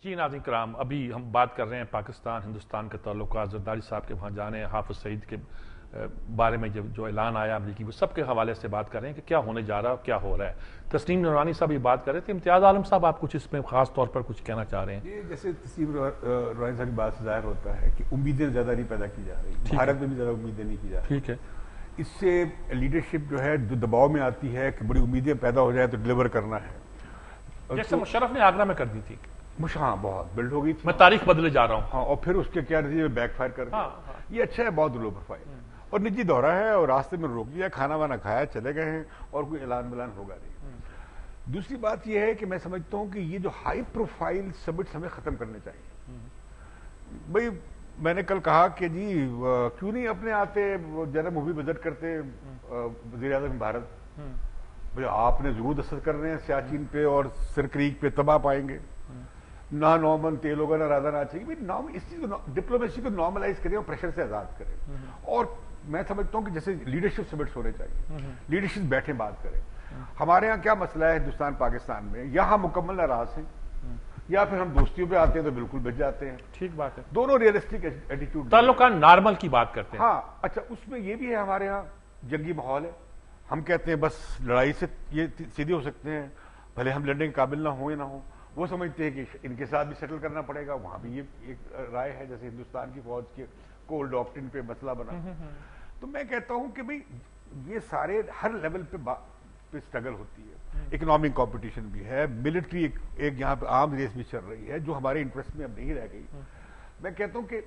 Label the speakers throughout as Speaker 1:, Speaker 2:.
Speaker 1: جی ناظرین کرام، ابھی ہم بات کر رہے ہیں پاکستان ہندوستان کے تعلقات، زرداری صاحب کے وہاں جانے، حافظ سعید کے بارے میں جو اعلان آیا امریکی، وہ سب کے حوالے سے بات کر رہے ہیں کہ کیا ہونے جا رہا ہے، کیا ہو رہا ہے۔ تسنیم نورانی صاحب یہ بات کر رہے تھے، امتیاز عالم صاحب آپ کچھ اس میں خاص طور پر کچھ کہنا چاہ رہے ہیں؟
Speaker 2: یہ جیسے تسنیم نورانی صاحب کی بات سے ظاہر ہوتا ہے کہ امیدیں زیادہ نہیں پیدا کی جا رہی، بھارت میں بھی زیادہ امیدیں نہیں کی جا رہی۔
Speaker 1: ٹھیک ہے،
Speaker 2: اس سے لیڈرشپ جو ہے جو دباؤ میں آتی ہے کہ بڑی امیدیں پیدا ہو جائیں تو ڈلیور کرنا ہے،
Speaker 1: جیسے مشرف نے آگرہ میں کر دی تھی،
Speaker 2: ہاں بہت بلڈ ہو گئی تھی،
Speaker 1: میں تاریخ بدلے جا رہا ہوں،
Speaker 2: ہاں، اور پھر اس کے کیا نتیجے میں بیک فائر کر دیا۔ یہ اچھا ہے، بہت لو پروفائل اور نجی دورہ ہے، اور راستے میں روک دیا، کھانا وانا کھایا، چلے گئے ہیں، اور کوئی اعلان بلان ہوگا نہیں۔ دوسری بات یہ ہے کہ میں سمجھتا ہوں کہ یہ جو ہائی پروفائل سمٹس ہمیں ختم کرنے چاہیے۔ بھئی میں نے کل کہا کہ جی کیوں نہیں اپنے آتے ذرا مووی وزٹ کرتے وزیر اعظم بھارت، بھئی آپ نے ضرور دستخط کر رہے ہیں سیاچین پہ اور سر کریک پہ، تب آپ آئیں گے۔ نہ نارمن تیل ہوگا، نہ رادا نہ چاہیے، اس چیز کو ڈپلومیسی کو نارملائز کریں اور پریشر سے آزاد کریں۔ اور میں سمجھتا ہوں کہ جیسے لیڈرشپ سمٹس ہونے چاہیے، لیڈرشپ بیٹھیں بات کریں۔ ہمارے ہاں کیا مسئلہ ہے ہندوستان پاکستان میں، یا ہم مکمل ناراض ہیں یا پھر ہم دوستیوں پہ آتے ہیں تو بالکل بچ جاتے ہیں۔
Speaker 1: ٹھیک بات ہے،
Speaker 2: دونوں ریئلسٹک ایٹیٹیوڈ،
Speaker 1: تعلقات نارمل کی بات کرتے ہیں۔
Speaker 2: ہاں اچھا، اس میں یہ بھی ہے ہمارے ہاں جنگی ماحول ہے، ہم کہتے ہیں بس لڑائی سے یہ سیدھے ہو سکتے ہیں، بھلے ہم لڑنے کے قابل نہ ہوں یا نہ ہوں۔ وہ سمجھتے ہیں کہ ان کے ساتھ بھی سیٹل کرنا پڑے گا، وہاں بھی یہ ایک رائے ہے، جیسے ہندوستان کی فوج کے کول ڈاکٹرن پہ مسئلہ بنا۔ تو میں کہتا ہوں کہ بھئی یہ سارے ہر لیول پہ سٹرگل ہوتی ہے، اکنامک کمپٹیشن بھی ہے، ملٹری ایک یہاں پہ عام ریس بھی چل رہی ہے جو ہمارے انٹرسٹ میں اب نہیں رہ گئی۔ میں کہتا ہوں کہ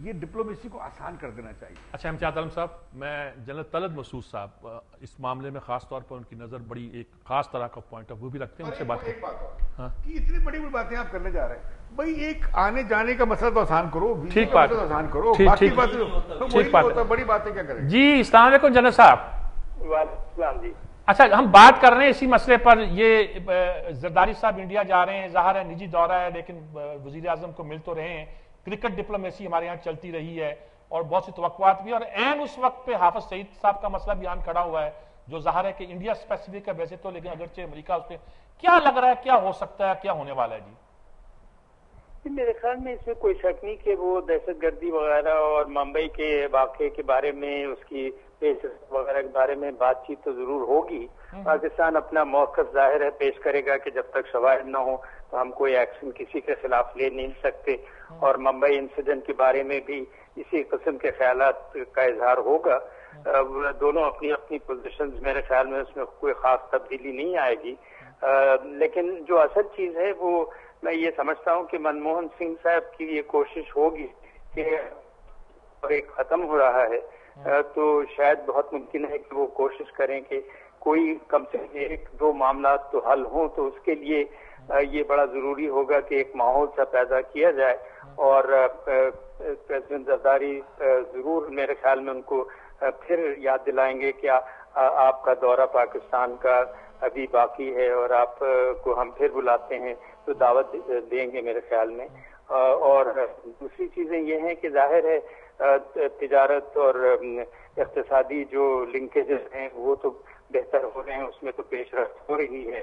Speaker 2: یہ ڈپلومیسی کو آسان کر دینا چاہیے۔
Speaker 1: اچھا امتیاز عالم صاحب، میں جنرل طلعت مسعود صاحب اس معاملے میں خاص طور پر ان کی نظر بڑی ایک خاص طرح کا پوائنٹ آف ویو بھی رکھتے ہیں، ان سے بات
Speaker 2: ایک بات اور کہ اتنی بڑی بڑی باتیں آپ کرنے جا رہے ہیں، بھئی ایک آنے جانے کا مسئلہ تو آسان کرو،
Speaker 1: ٹھیک بات،
Speaker 2: آسان کرو، باقی باتیں
Speaker 1: ٹھیک بات ہے،
Speaker 2: بڑی باتیں کیا کریں۔
Speaker 1: جی السلام علیکم جنرل صاحب۔
Speaker 3: وعلیکم السلام جی۔
Speaker 1: اچھا ہم بات کر رہے ہیں اسی مسئلے پر، یہ زرداری صاحب انڈیا جا رہے ہیں، ظاہر ہے نجی دورہ ہے، لیکن وزیر اعظم کو مل تو رہے ہیں، کرکٹ ڈپلومیسی ہمارے یہاں چلتی رہی ہے اور بہت سی توقعات بھی، اور عین اس وقت پہ حافظ سعید صاحب کا مسئلہ بیان کھڑا ہوا ہے جو ظاہر ہے کہ انڈیا اسپیسیفک ہے ویسے تو، لیکن اگرچہ امریکہ اس پہ کیا لگ رہا ہے، کیا ہو سکتا ہے، کیا ہونے والا ہے؟ جی
Speaker 3: میرے خیال میں اس میں کوئی شک نہیں کہ وہ دہشت گردی وغیرہ اور ممبئی کے واقعے کے بارے میں، اس کی پیش وغیرہ کے بارے میں بات چیت تو ضرور ہوگی۔ پاکستان اپنا موقف ظاہر ہے پیش کرے گا کہ جب تک شواہد نہ ہو تو ہم کوئی ایکشن کسی کے خلاف لے نہیں سکتے، اور ممبئی انسیڈنٹ کے بارے میں بھی اسی قسم کے خیالات کا اظہار ہوگا۔ دونوں اپنی اپنی پوزیشنز، میرے خیال میں اس میں کوئی خاص تبدیلی نہیں آئے گی، لیکن جو اصل چیز ہے وہ میں یہ سمجھتا ہوں کہ منموہن سنگھ صاحب کی یہ کوشش ہوگی کہ ایک ختم ہو رہا ہے تو شاید بہت ممکن ہے کہ وہ کوشش کریں کہ کوئی کم سے کم ایک دو معاملات تو حل ہوں، تو اس کے لیے یہ بڑا ضروری ہوگا کہ ایک ماحول سا پیدا کیا جائے، اور پریزیڈنٹ زرداری ضرور میرے خیال میں ان کو پھر یاد دلائیں گے کہ آپ کا دورہ پاکستان کا ابھی باقی ہے اور آپ کو ہم پھر بلاتے ہیں، تو دعوت دیں گے میرے خیال میں۔ اور دوسری چیزیں یہ ہیں کہ ظاہر ہے تجارت اور اقتصادی جو لنکیجز ہیں وہ تو بہتر ہو رہے ہیں، اس میں تو پیش رفت ہو رہی ہے۔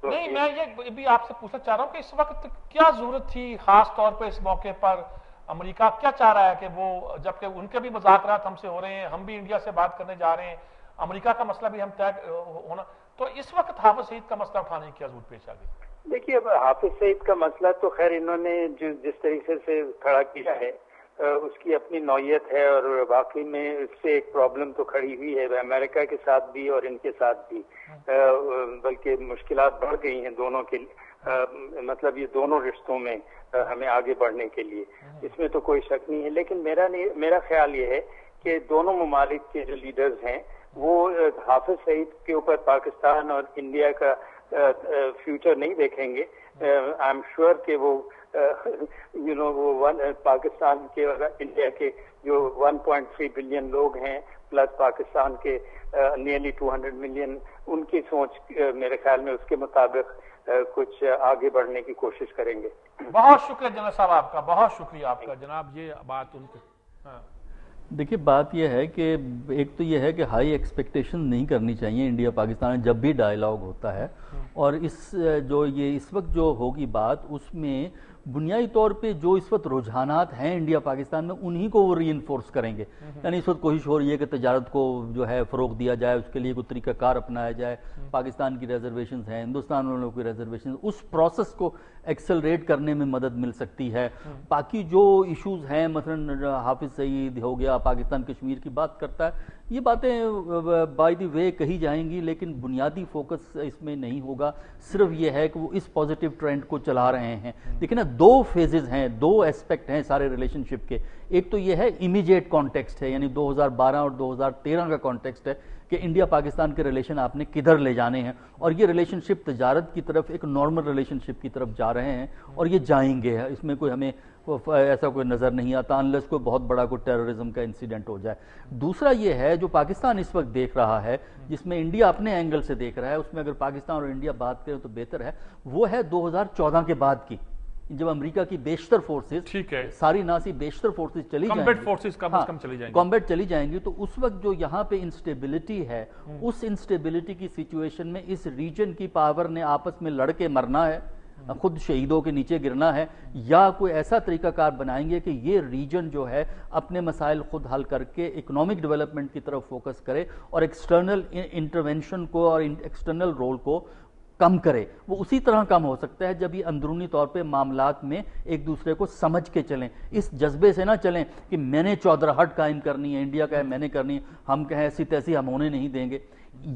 Speaker 1: نہیں میں یہ بھی آپ سے پوچھنا چاہ رہا ہوں کہ اس وقت کیا ضرورت تھی خاص طور پہ اس موقع پر، امریکہ کیا چاہ رہا ہے کہ وہ، جبکہ ان کے بھی مذاکرات ہم سے ہو رہے ہیں، ہم بھی انڈیا سے بات کرنے جا رہے ہیں، امریکہ کا مسئلہ بھی ہم طے ہونا، تو اس وقت حافظ سعید کا مسئلہ اٹھانے کی کیا ضرورت پیش آ گئی؟
Speaker 3: دیکھیے اب حافظ سعید کا مسئلہ تو خیر انہوں نے جس طریقے سے کھڑا کیا ہے اس کی اپنی نوعیت ہے، اور واقعی میں اس سے ایک پرابلم تو کھڑی ہوئی ہے امریکہ کے ساتھ بھی اور ان کے ساتھ بھی، بلکہ مشکلات بڑھ گئی ہیں دونوں کے، مطلب یہ دونوں رشتوں میں ہمیں آگے بڑھنے کے لیے، اس میں تو کوئی شک نہیں ہے۔ لیکن میرا خیال یہ ہے کہ دونوں ممالک کے جو لیڈرز ہیں وہ حافظ سعید کے اوپر پاکستان اور انڈیا کا فیوچر نہیں دیکھیں گے۔ آئی ایم شیور کہ وہ وہ پاکستان کے اور انڈیا کے جو 1.3 بلین لوگ ہیں پلس پاکستان کے نیئرلی 200 ملین، ان کی سوچ میرے خیال میں اس کے مطابق کچھ آگے بڑھنے کی کوشش کریں گے۔
Speaker 1: بہت شکریہ جنرل صاحب آپ کا، بہت شکریہ آپ کا جناب، یہ بات ان کے
Speaker 4: دیکھیے بات یہ ہے کہ ایک تو یہ ہے کہ ہائی ایکسپیکٹیشن نہیں کرنی چاہیے انڈیا پاکستان جب بھی ڈائلاگ ہوتا ہے، اور اس وقت جو ہوگی بات اس میں بنیادی طور پہ جو اس وقت رجحانات ہیں انڈیا پاکستان میں انہی کو وہ ری انفورس کریں گے. یعنی اس وقت کوشش ہو رہی ہے کہ تجارت کو جو ہے فروغ دیا جائے، اس کے لیے کوئی طریقہ کار اپنایا جائے. پاکستان کی ریزرویشنز ہیں، ہندوستان والوں کی ریزرویشنز، اس پروسیس کو ایکسلریٹ کرنے میں مدد مل سکتی ہے. باقی جو ایشوز ہیں مثلا حافظ سعید ہو گیا، پاکستان کشمیر کی بات کرتا ہے، یہ باتیں بائی دی وے کہی جائیں گی لیکن بنیادی فوکس اس میں نہیں ہوگا. صرف یہ ہے کہ وہ اس پازیٹیو ٹرینڈ کو چلا رہے ہیں. لیکن دو فیزز ہیں، دو ایسپیکٹ ہیں سارے ریلیشن شپ کے. ایک تو یہ ہے امیجیٹ کانٹیکسٹ ہے، یعنی 2012 اور 2013 کا کانٹیکسٹ ہے کہ انڈیا پاکستان کے ریلیشن آپ نے کدھر لے جانے ہیں، اور یہ ریلیشن شپ تجارت کی طرف ایک نارمل ریلیشن شپ کی طرف جا رہے ہیں اور یہ جائیں گے. اس میں کوئی ہمیں ایسا کوئی نظر نہیں آتا انلیس کوئی بہت بڑا کوئی ٹیررزم کا انسیڈنٹ ہو جائے. دوسرا یہ ہے جو پاکستان اس وقت دیکھ رہا ہے، جس میں انڈیا اپنے اینگل سے دیکھ رہا ہے، اس میں اگر پاکستان اور انڈیا بات کریں تو بہتر ہے، وہ ہے 2014 کے بعد کی، جب امریکہ کی بیشتر فورسز، ساری ناسی بیشتر فورسز چلی جائیں گی، کمبیٹ چلی جائیں گی، تو اس وقت جو یہاں پہ انسٹیبلٹی ہے، اس انسٹیبلٹی کی سچویشن میں اس ریجن کی پاور نے آپس میں لڑ کے مرنا ہے، خود شہیدوں کے نیچے گرنا ہے، یا کوئی ایسا طریقہ کار بنائیں گے کہ یہ ریجن جو ہے اپنے مسائل خود حل کر کے اکنامک ڈیولپمنٹ کی طرف فوکس کرے اور ایکسٹرنل انٹرونشن کو اور ایکسٹرنل رول کو کم کرے. وہ اسی طرح کم ہو سکتا ہے جب یہ اندرونی طور پہ معاملات میں ایک دوسرے کو سمجھ کے چلیں، اس جذبے سے نہ چلیں کہ میں نے چودراہٹ قائم کرنی ہے، انڈیا کا ہے میں نے کرنی ہے، ہم کہیں ایسی تیسی ہم ہونے نہیں دیں گے.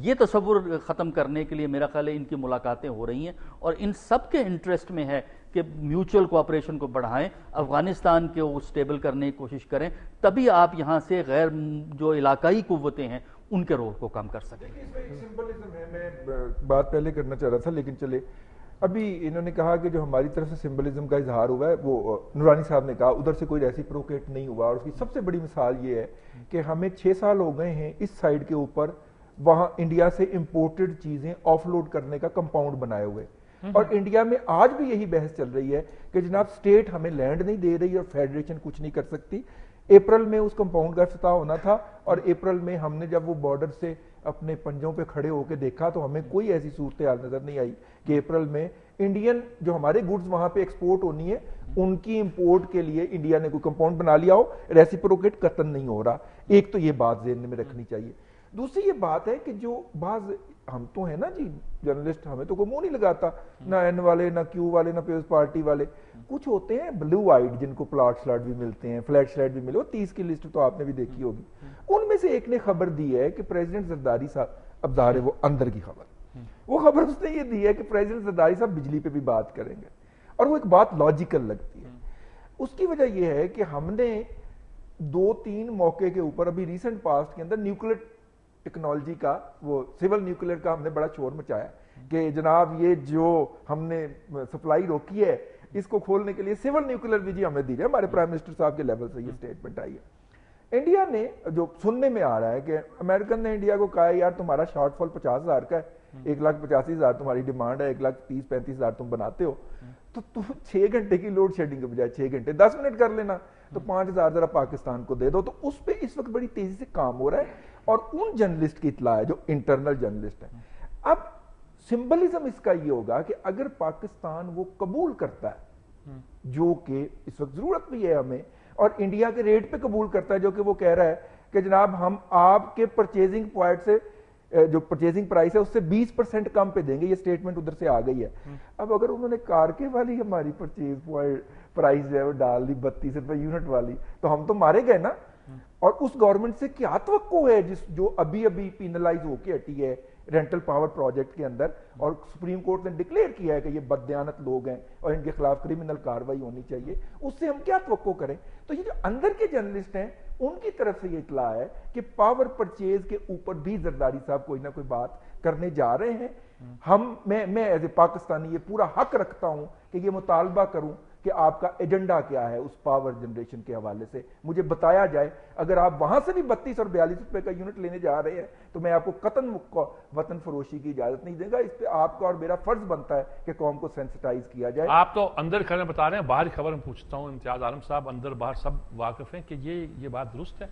Speaker 4: یہ تصور ختم کرنے کے لیے میرا خیال ہے ان کی ملاقاتیں ہو رہی ہیں، اور ان سب کے انٹرسٹ میں ہے کہ میوچل کوآپریشن کو بڑھائیں، افغانستان کو سٹیبل کرنے کی کوشش کریں، تبھی آپ یہاں سے غیر جو علاقائی قوتیں ہیں ان کے رول کو کم کر سکیں.
Speaker 5: اس میں سمبلزم ہے، میں بات پہلے کرنا چاہ رہا تھا لیکن چلے ابھی انہوں نے کہا کہ جو ہماری طرف سے سمبلزم کا اظہار ہوا ہے، وہ نورانی صاحب نے کہا ادھر سے کوئی ایسی پروکیٹ نہیں ہوا، اور اس کی سب سے بڑی مثال یہ ہے کہ ہمیں 6 سال ہو گئے ہیں اس سائڈ کے اوپر وہاں انڈیا سے امپورٹڈ چیزیں آف لوڈ کرنے کا کمپاؤنڈ بنائے ہوئے، اور انڈیا میں آج بھی یہی بحث چل رہی ہے کہ جناب سٹیٹ ہمیں لینڈ نہیں دے رہی اور فیڈریشن کچھ نہیں کر سکتی. اپریل میں اس کمپاؤنڈ کا افتتاح ہونا تھا، اور اپریل میں ہم نے جب وہ بارڈر سے اپنے پنجوں پہ کھڑے ہو کے دیکھا تو ہمیں کوئی ایسی صورتحال نظر نہیں آئی کہ اپریل میں انڈین جو ہمارے گڈز وہاں پہ ایکسپورٹ ہونی ہے ان کی امپورٹ کے لیے انڈیا نے کوئی کمپاؤنڈ بنا لیا ہو. ریسیپروکیٹ قطعاً نہیں ہو رہا. ایک تو یہ بات ذہن میں رکھنی چاہیے. دوسری یہ بات ہے کہ جو بعض ہم تو ہیں نا جی جرنلسٹ، ہمیں تو کوئی منہ نہیں لگاتا، نہ این والے، نہ کیو والے، نہ پیپلز پارٹی والے. کچھ ہوتے ہیں بلو آئیڈ جن کو پلاٹ سلاٹ بھی ملتے ہیں، فلیٹ سلیٹ بھی ملے، وہ 30 کی لسٹ تو آپ نے بھی دیکھی ہوگی. ان میں سے ایک نے خبر دی ہے کہ پریزیڈنٹ زرداری صاحب، اب ظاہر ہے وہ اندر کی خبر، وہ خبر اس نے یہ دی ہے کہ پریزیڈنٹ زرداری صاحب بجلی پہ بھی بات کریں گے، اور وہ ایک بات لاجیکل لگتی ہے. اس کی وجہ یہ ہے کہ ہم نے 2-3 موقع کے اوپر ابھی ریسنٹ پاسٹ کے اندر نیوکلیر ٹیکنالوجی کا، وہ سول نیوکلیر کا ہم نے بڑا شور مچایا کہ جناب یہ جو ہم نے سپلائی روکی ہے اس کو کھولنے کے لیے سول نیوکلیر بھی جی ہمیں دی ہے. ہمارے پرائم منسٹر صاحب کے لیول سے یہ سٹیٹمنٹ آئی ہے. انڈیا نے جو سننے میں آ رہا ہے کہ امریکن نے انڈیا کو کہا ہے یار تمہارا شارٹ فال 50,000 کا ہے، 1,85,000 تمہاری ڈیمانڈ ہے، 1,30,000-35,000 تم بناتے ہو، تو تم 6 گھنٹے کی لوڈ شیڈنگ کے بجائے 6 گھنٹے 10 منٹ کر لینا، تو 5,000 ذرا پاکستان کو دے دو. تو اس پہ اس وقت بڑی تیزی سے کام ہو رہا ہے، اور ان جرنلسٹ کی اطلاع ہے جو انٹرنل جرنلسٹ ہیں. اب سمبلزم اس کا یہ ہوگا کہ اگر پاکستان وہ قبول کرتا ہے جو کہ اس وقت ضرورت بھی ہے ہمیں، اور انڈیا کے ریٹ پہ قبول کرتا ہے جو کہ وہ کہہ رہا ہے کہ جناب ہم آپ کے پرچیزنگ پوائنٹ سے جو پرچیزنگ پرائس ہے اس سے 20% کم پہ دیں گے، یہ سٹیٹمنٹ ادھر سے آ گئی ہے. اب اگر انہوں نے کارکے والی ہماری پرچیز پرائس جو ہے وہ ڈال دی 32 روپے یونٹ والی، تو ہم تو مارے گئے نا. اور اس گورنمنٹ سے کیا توقع ہے جو ابھی پینلائز ہو کے ہٹی ہے رینٹل پاور پروجیکٹ کے اندر، اور سپریم کورٹ نے ڈکلیئر کیا ہے کہ یہ بددیانت لوگ ہیں اور ان کے خلاف کرمنل کاروائی ہونی چاہیے، اس سے ہم کیا توقع کریں؟ تو یہ جو اندر کے جرنلسٹ ہیں ان کی طرف سے یہ اطلاع ہے کہ پاور پرچیز کے اوپر بھی زرداری صاحب کوئی نہ کوئی بات کرنے جا رہے ہیں. میں ایز اے پاکستانی یہ پورا حق رکھتا ہوں کہ یہ مطالبہ کروں کہ آپ کا ایجنڈا کیا ہے اس پاور جنریشن کے حوالے سے مجھے بتایا جائے. اگر آپ وہاں سے بھی 32 اور 42 روپے کا یونٹ لینے جا رہے ہیں تو میں آپ کو قطعاً وطن فروشی کی اجازت نہیں دیں گا. اس پہ آپ کا اور میرا فرض بنتا ہے کہ قوم کو سینسٹائز کیا جائے.
Speaker 1: آپ تو اندر خبریں بتا رہے ہیں، باہر خبر میں پوچھتا ہوں. امتیاز عالم صاحب اندر باہر سب واقف ہیں کہ یہ بات درست ہے؟